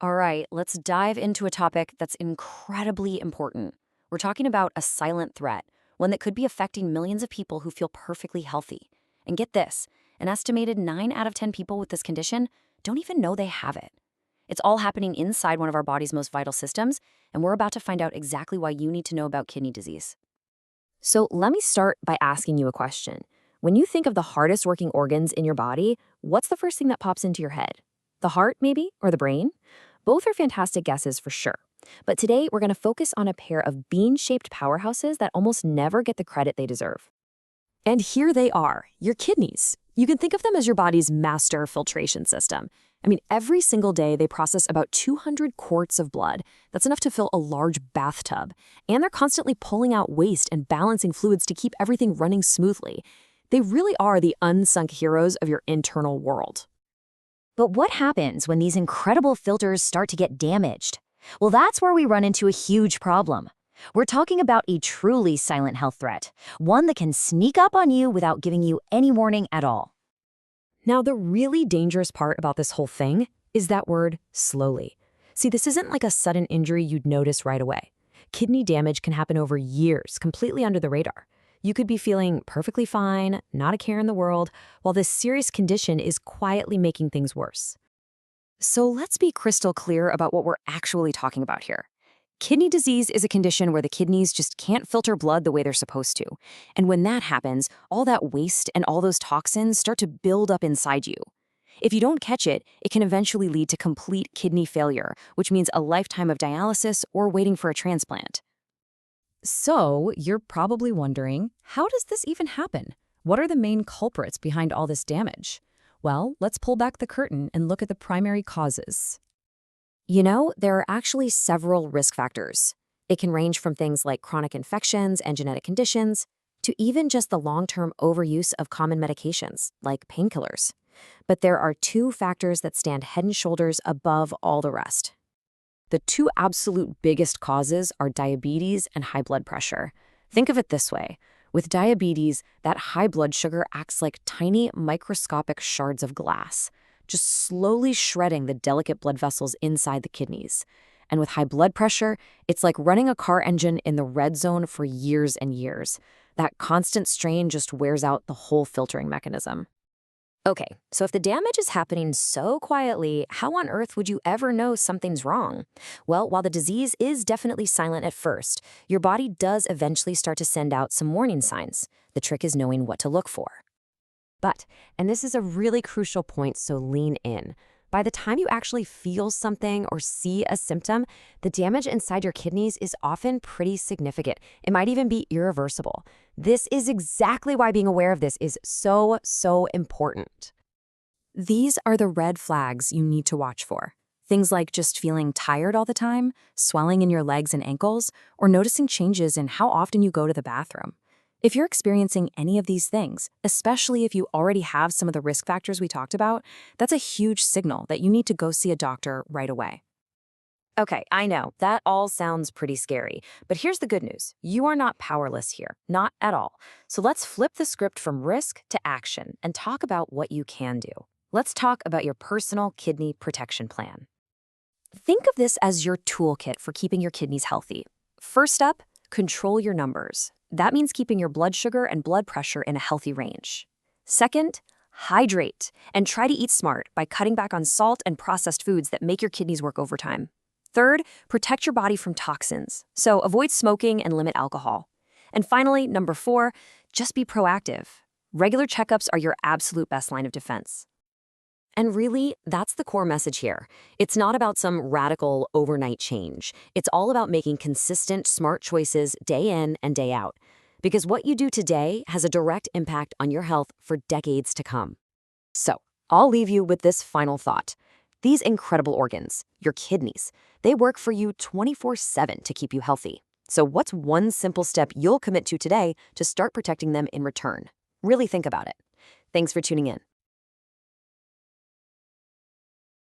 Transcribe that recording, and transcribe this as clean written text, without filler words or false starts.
All right, let's dive into a topic that's incredibly important. We're talking about a silent threat, one that could be affecting millions of people who feel perfectly healthy. And get this, an estimated 9 out of 10 people with this condition don't even know they have it. It's all happening inside one of our body's most vital systems, and we're about to find out exactly why you need to know about kidney disease. So let me start by asking you a question. When you think of the hardest working organs in your body, what's the first thing that pops into your head? The heart, maybe? Or the brain? Both are fantastic guesses for sure. But today, we're going to focus on a pair of bean-shaped powerhouses that almost never get the credit they deserve. And here they are, your kidneys. You can think of them as your body's master filtration system. I mean, every single day they process about 200 quarts of blood. That's enough to fill a large bathtub. And they're constantly pulling out waste and balancing fluids to keep everything running smoothly. They really are the unsung heroes of your internal world. But what happens when these incredible filters start to get damaged? Well, that's where we run into a huge problem. We're talking about a truly silent health threat, one that can sneak up on you without giving you any warning at all. Now, the really dangerous part about this whole thing is that word slowly. See, this isn't like a sudden injury you'd notice right away. Kidney damage can happen over years, completely under the radar. You could be feeling perfectly fine, not a care in the world, while this serious condition is quietly making things worse. So let's be crystal clear about what we're actually talking about here. Kidney disease is a condition where the kidneys just can't filter blood the way they're supposed to. And when that happens, all that waste and all those toxins start to build up inside you. If you don't catch it, it can eventually lead to complete kidney failure, which means a lifetime of dialysis or waiting for a transplant. So, you're probably wondering, how does this even happen? What are the main culprits behind all this damage? Well, let's pull back the curtain and look at the primary causes. You know, there are actually several risk factors. It can range from things like chronic infections and genetic conditions to even just the long-term overuse of common medications, like painkillers. But there are two factors that stand head and shoulders above all the rest. The two absolute biggest causes are diabetes and high blood pressure. Think of it this way. With diabetes, that high blood sugar acts like tiny microscopic shards of glass, just slowly shredding the delicate blood vessels inside the kidneys. And with high blood pressure, it's like running a car engine in the red zone for years and years. That constant strain just wears out the whole filtering mechanism. Okay, so if the damage is happening so quietly, how on earth would you ever know something's wrong? Well, while the disease is definitely silent at first, your body does eventually start to send out some warning signs. The trick is knowing what to look for. But, and this is a really crucial point, so lean in. By the time you actually feel something or see a symptom, the damage inside your kidneys is often pretty significant. It might even be irreversible. This is exactly why being aware of this is so important. These are the red flags you need to watch for. Things like just feeling tired all the time, swelling in your legs and ankles, or noticing changes in how often you go to the bathroom. If you're experiencing any of these things, especially if you already have some of the risk factors we talked about, that's a huge signal that you need to go see a doctor right away. Okay, I know, that all sounds pretty scary, but here's the good news. You are not powerless here, not at all. So let's flip the script from risk to action and talk about what you can do. Let's talk about your personal kidney protection plan. Think of this as your toolkit for keeping your kidneys healthy. First up, control your numbers. That means keeping your blood sugar and blood pressure in a healthy range. Second, hydrate, and try to eat smart by cutting back on salt and processed foods that make your kidneys work overtime. Third, protect your body from toxins, so avoid smoking and limit alcohol. And finally, number 4, just be proactive. Regular checkups are your absolute best line of defense. And really, that's the core message here. It's not about some radical overnight change. It's all about making consistent, smart choices day in and day out. Because what you do today has a direct impact on your health for decades to come. So, I'll leave you with this final thought. These incredible organs, your kidneys, they work for you 24/7 to keep you healthy. So what's one simple step you'll commit to today to start protecting them in return? Really think about it. Thanks for tuning in.